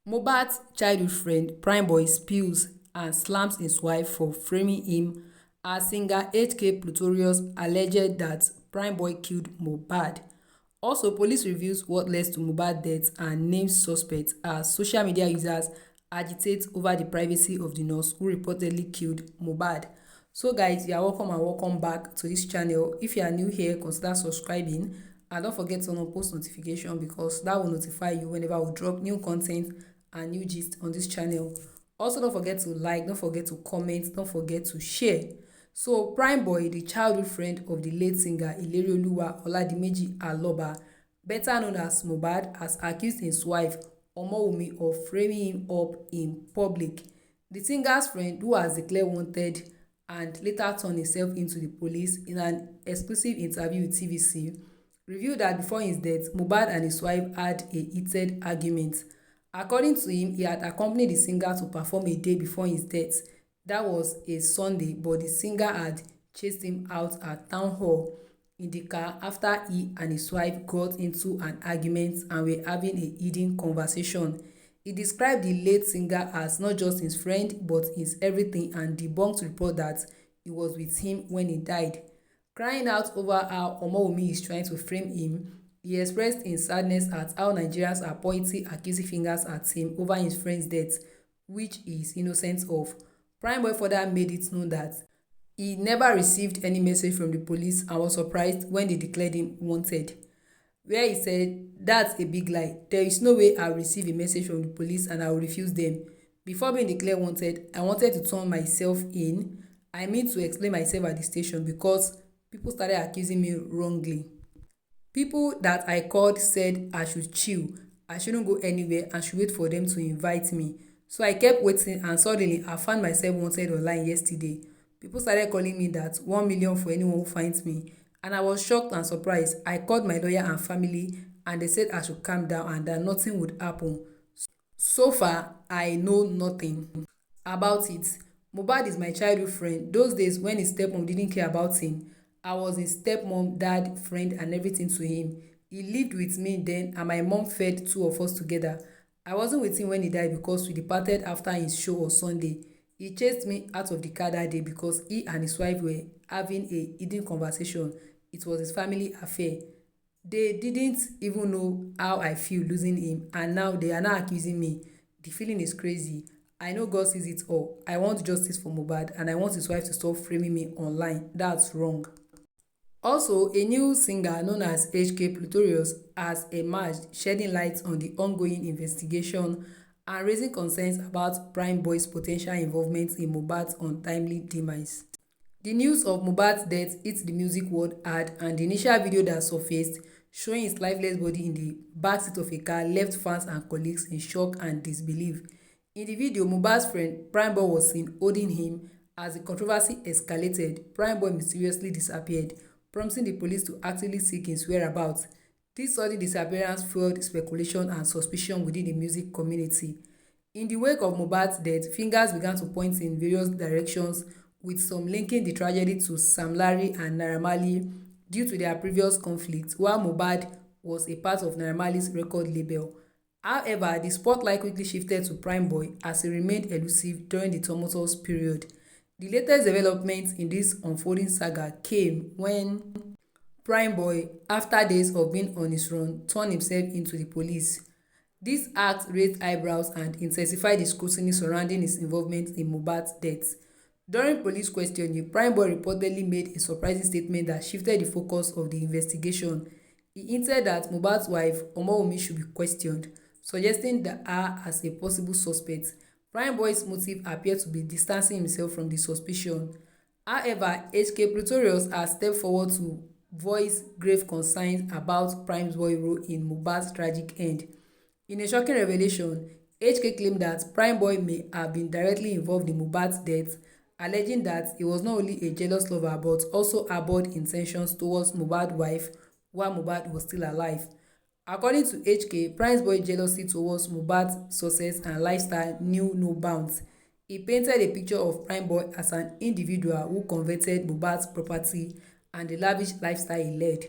Mohbad's childhood friend Primeboy spills and slams his wife for framing him as singer HK Plutorious alleged that Primeboy killed Mohbad. Also, police reveals what led to Mohbad death and names suspects as social media users agitate over the privacy of the nurse who reportedly killed Mohbad. So guys, you are welcome and welcome back to this channel. If you are new here, consider subscribing and don't forget to turn on post notification because that will notify you whenever we drop new content and new gist on this channel. Also, don't forget to like, don't forget to comment, don't forget to share. So Primeboy, the childhood friend of the late singer Ilerioluwa Oladimeji Aloba, better known as Mohbad, has accused his wife Omowumi of framing him up in public. The singer's friend, who has declared wanted and later turned himself into the police in an exclusive interview with TVC, revealed that before his death, Mohbad and his wife had a heated argument. According to him, he had accompanied the singer to perform a day before his death. That was a Sunday, but the singer had chased him out at town hall in the car after he and his wife got into an argument and were having a hidden conversation. He described the late singer as not just his friend but his everything and debunked report that he was with him when he died. Crying out over how Omowumi is trying to frame him, he expressed his sadness at how Nigerians are pointing accusing fingers at him over his friend's death, which he is innocent of. Primeboy further made it known that he never received any message from the police and was surprised when they declared him wanted, where he said, "That's a big lie. There is no way I'll receive a message from the police and I will refuse them. Before being declared wanted, I wanted to turn myself in. I mean to explain myself at the station because people started accusing me wrongly. People that I called said I should chill, I shouldn't go anywhere and should wait for them to invite me. So I kept waiting and suddenly I found myself wanted online yesterday. People started calling me that 1 million for anyone who finds me. And I was shocked and surprised. I called my lawyer and family and they said I should calm down and that nothing would happen. So far, I know nothing about it. Mohbad is my childhood friend. Those days when his stepmom didn't care about him, I was his stepmom, dad, friend and everything to him. He lived with me then and my mom fed two of us together. I wasn't with him when he died because we departed after his show on Sunday. He chased me out of the car that day because he and his wife were having a hidden conversation. It was his family affair. They didn't even know how I feel losing him and now they are now accusing me. The feeling is crazy. I know God sees it all. I want justice for Mohbad and I want his wife to stop framing me online. That's wrong. Also, a new singer known as HK Plutorious has emerged, shedding light on the ongoing investigation and raising concerns about Primeboy's potential involvement in Mohbad's untimely demise. The news of Mohbad's death hit the music world hard and the initial video that surfaced showing his lifeless body in the backseat of a car left fans and colleagues in shock and disbelief. In the video, Mohbad's friend Primeboy was seen holding him. As the controversy escalated, Primeboy mysteriously disappeared, prompting the police to actively seek his whereabouts. This sudden disappearance fueled speculation and suspicion within the music community. In the wake of Mohbad's death, fingers began to point in various directions, with some linking the tragedy to Sam Larry and Naira Marley due to their previous conflict, while Mohbad was a part of Naira Marley's record label. However, the spotlight quickly shifted to Primeboy as he remained elusive during the tumultuous period. The latest development in this unfolding saga came when Primeboy, after days of being on his run, turned himself into the police. This act raised eyebrows and intensified the scrutiny surrounding his involvement in Mohbad's death. During police questioning, Primeboy reportedly made a surprising statement that shifted the focus of the investigation. He hinted that Mohbad's wife, Omowumi, should be questioned, suggesting that her as a possible suspect. Primeboy's motive appeared to be distancing himself from the suspicion. However, HK Plutorious has stepped forward to voice grave concerns about Primeboy's role in Mohbad's tragic end. In a shocking revelation, HK claimed that Primeboy may have been directly involved in Mohbad's death, alleging that he was not only a jealous lover but also harbored intentions towards Mohbad's wife while Mohbad was still alive. According to HK, Primeboy's jealousy towards Mohbad's success and lifestyle knew no bounds. He painted a picture of Primeboy as an individual who coveted Mohbad's property and the lavish lifestyle he led.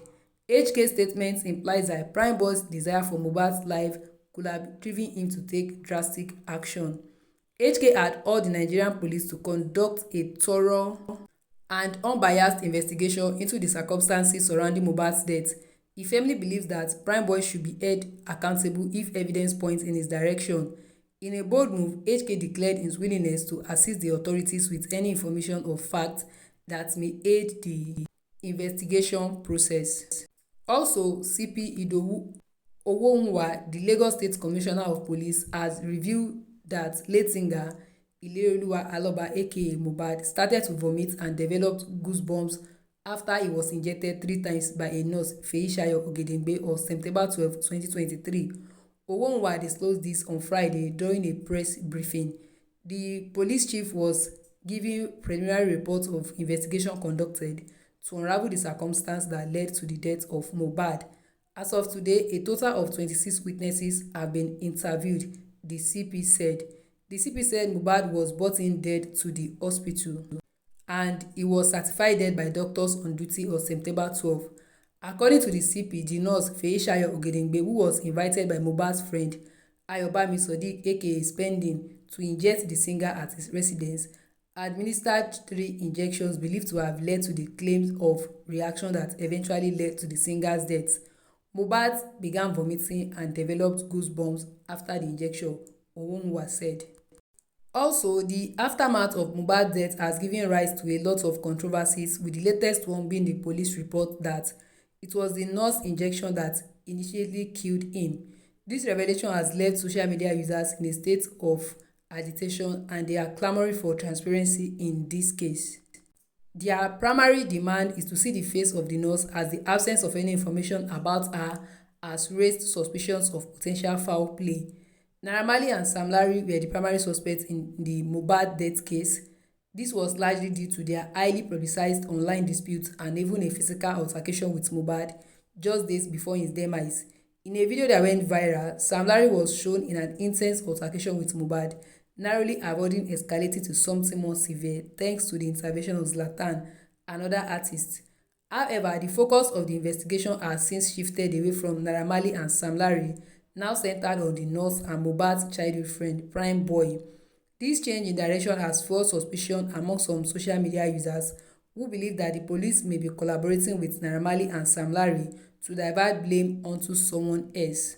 HK's statement implies that Primeboy's desire for Mohbad's life could have driven him to take drastic action. HK had urged the Nigerian police to conduct a thorough and unbiased investigation into the circumstances surrounding Mohbad's death. He firmly believes that Primeboy should be held accountable if evidence points in his direction. In a bold move, HK declared his willingness to assist the authorities with any information or fact that may aid the investigation process. Also, CP Idowu Owonwa, the Lagos State Commissioner of Police, has revealed that late singer Ileoluwa Aloba aka Mohbad started to vomit and developed goosebumps after he was injected 3 times by a nurse, Feyisayo Ogedengbe, on September 12, 2023. Owonwa disclosed this on Friday during a press briefing. The police chief was giving preliminary reports of investigation conducted to unravel the circumstances that led to the death of Mohbad. As of today, a total of 26 witnesses have been interviewed, the CP said. The CP said Mohbad was brought in dead to the hospital and he was certified dead by doctors on duty on September 12. According to the CP, the nurse Feyisayo Ogedengbe, who was invited by Mohbad's friend Ayobami Sodiq aka Spending to inject the singer at his residence, administered 3 injections believed to have led to the claims of reaction that eventually led to the singer's death. Mohbad began vomiting and developed goosebumps after the injection, Owonwa said. Also, the aftermath of Mohbad's death has given rise to a lot of controversies, with the latest one being the police report that it was the nurse injection that initially killed him. This revelation has left social media users in a state of agitation, and they are clamoring for transparency in this case. Their primary demand is to see the face of the nurse, as the absence of any information about her has raised suspicions of potential foul play. Naira Marley and Sam Larry were the primary suspects in the Mohbad death case. This was largely due to their highly publicized online disputes and even a physical altercation with Mohbad just days before his demise. In a video that went viral, Sam Larry was shown in an intense altercation with Mohbad, narrowly avoiding escalating to something more severe thanks to the intervention of Zlatan and other artists. However, the focus of the investigation has since shifted away from Naira Marley and Sam Larry, now centered on the nurse and Mohbad's childhood friend, Primeboy. This change in direction has fueled suspicion among some social media users who believe that the police may be collaborating with Naira Marley and Sam Larry to divert blame onto someone else.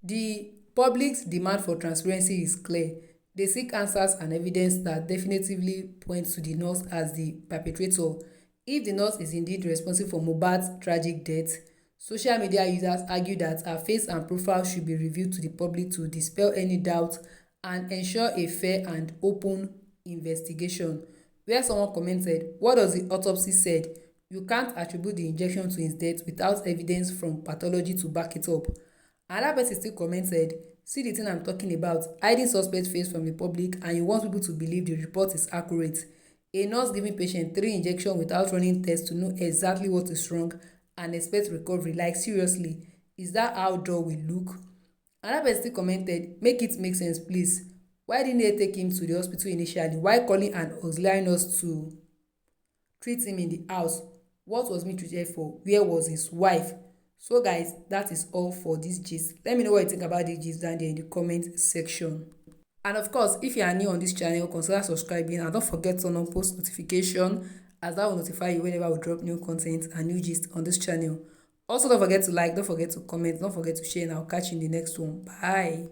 The public's demand for transparency is clear. They seek answers and evidence that definitively points to the nurse as the perpetrator. If the nurse is indeed responsible for Mohbad's tragic death, social media users argue that her face and profile should be revealed to the public to dispel any doubt and ensure a fair and open investigation. Where someone commented, "What does the autopsy said? You can't attribute the injection to his death without evidence from pathology to back it up." Another person still commented, "See the thing I'm talking about, hiding suspect face from the public and you want people to believe the report is accurate. A nurse giving patient 3 injections without running tests to know exactly what is wrong and expect recovery, like seriously, is that how dull we look?" Another person still commented, "Make it make sense please. Why didn't they take him to the hospital initially? Why calling an auxiliary nurse to treat him in the house? What was being treated for? Where was his wife?" So guys, that is all for this gist. Let me know what you think about this gist down there in the comment section. And of course, if you are new on this channel, consider subscribing and don't forget to turn on post notification, as that will notify you whenever we drop new content and new gist on this channel. Also, don't forget to like, don't forget to comment, don't forget to share, and I'll catch you in the next one. Bye.